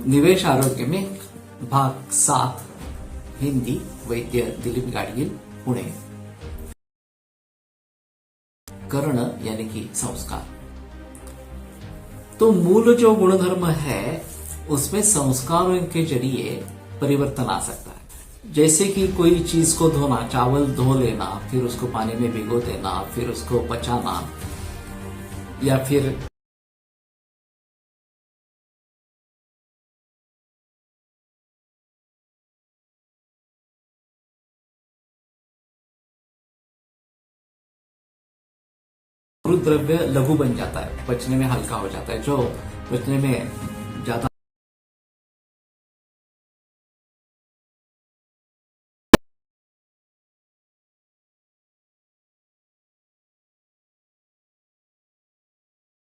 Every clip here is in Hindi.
निवेश आरोग्य में भाग 7 हिंदी वैद्य दिलीप गाडगीळ पुणे। कर्ण यानी कि संस्कार। तो मूल जो गुणधर्म है उसमें संस्कारों के जरिए परिवर्तन आ सकता है। जैसे कि कोई चीज को धोना, चावल धो लेना, फिर उसको पानी में भिगो देना, फिर उसको पचाना, या फिर द्रव्य लघु बन जाता है, पचने में हल्का हो जाता है, जो पचने में ज्यादा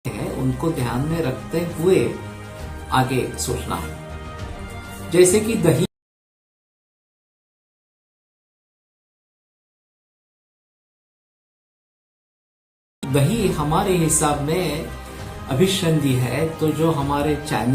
है उनको ध्यान में रखते हुए आगे सोचना है। जैसे कि दही हमारे हिसाब में अभिसंधि है, तो जो हमारे चैनल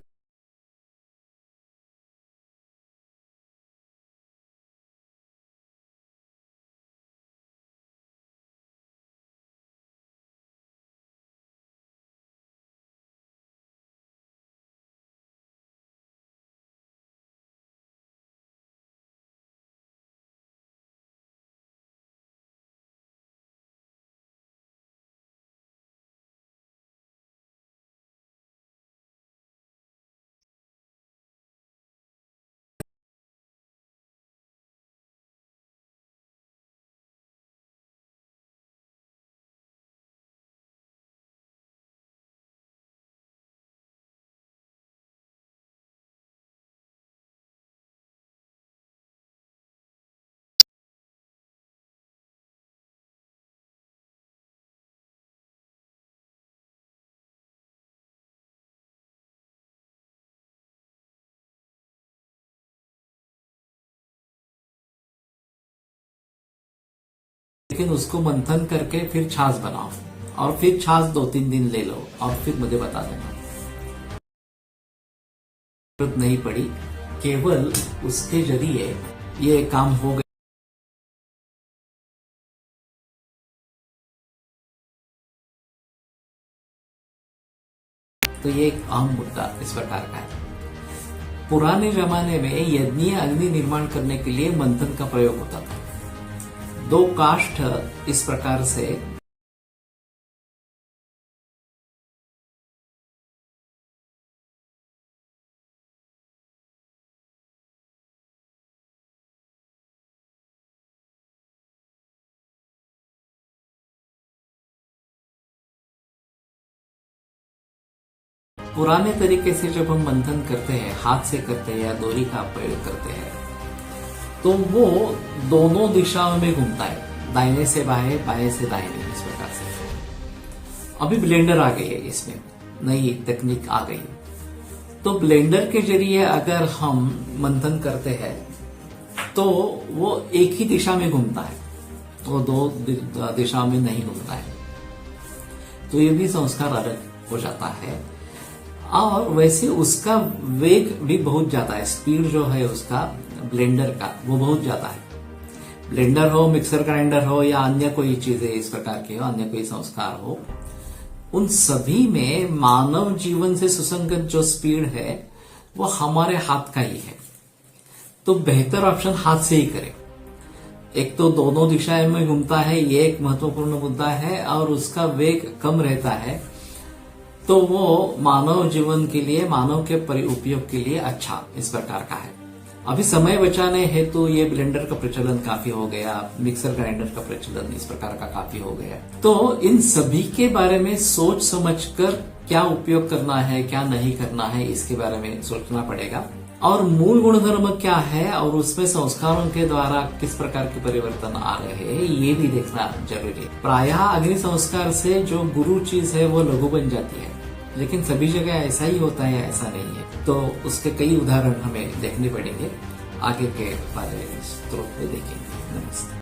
लेकिन उसको मंथन करके फिर छाछ बनाओ और फिर छाछ 2-3 दिन ले लो और फिर मुझे बता देना। जरूरत नहीं पड़ी, केवल उसके जरिए ये काम हो गया। तो ये एक अहम मुद्दा इस प्रकार का है। पुराने जमाने में यज्ञीय अग्नि निर्माण करने के लिए मंथन का प्रयोग होता था। 2 काष्ठ इस प्रकार से पुराने तरीके से जब हम मंथन करते हैं, हाथ से करते हैं या डोरी का प्रयोग करते हैं, तो वो दोनों दिशाओं में घूमता है, दाहिने से बाएं, बाएं से दाहिने, इस प्रकार से। अभी ब्लेंडर आ गई है, इसमें नई तकनीक आ गई है। तो ब्लेंडर के जरिए अगर हम मंथन करते हैं तो वो एक ही दिशा में घूमता है, तो 2 दिशाओं में नहीं घूमता है। तो ये भी संस्कार अलग हो जाता है। और वैसे उसका वेग भी बहुत ज्यादा है, स्पीड जो है उसका ब्लेंडर का वो बहुत ज्यादा है। ब्लेंडर हो, मिक्सर ग्राइंडर हो या अन्य कोई चीजें इस प्रकार की हो, अन्य कोई संस्कार हो, उन सभी में मानव जीवन से सुसंगत जो स्पीड है वो हमारे हाथ का ही है। तो बेहतर ऑप्शन हाथ से ही करें। एक तो दोनों दिशाएं में घूमता है, ये एक महत्वपूर्ण मुद्दा है, और उसका वेग कम रहता है, तो वो मानव जीवन के लिए, मानव के उपयोग के लिए अच्छा इस प्रकार का है। अभी समय बचाने हेतु ये ब्लेंडर का प्रचलन काफी हो गया, मिक्सर ग्राइंडर का प्रचलन इस प्रकार का काफी हो गया। तो इन सभी के बारे में सोच समझकर क्या उपयोग करना है, क्या नहीं करना है, इसके बारे में सोचना पड़ेगा। और मूल गुणधर्म क्या है और उसमें संस्कारों के द्वारा किस प्रकार के परिवर्तन आ रहे हैं, ये भी देखना जरूरी है। प्रायः अग्नि संस्कार से जो गुरु चीज है वो लघु बन जाती है, लेकिन सभी जगह ऐसा ही होता है ऐसा नहीं है। तो उसके कई उदाहरण हमें देखने पड़ेंगे, आगे के बारे स्त्रोत में देखेंगे। नमस्ते।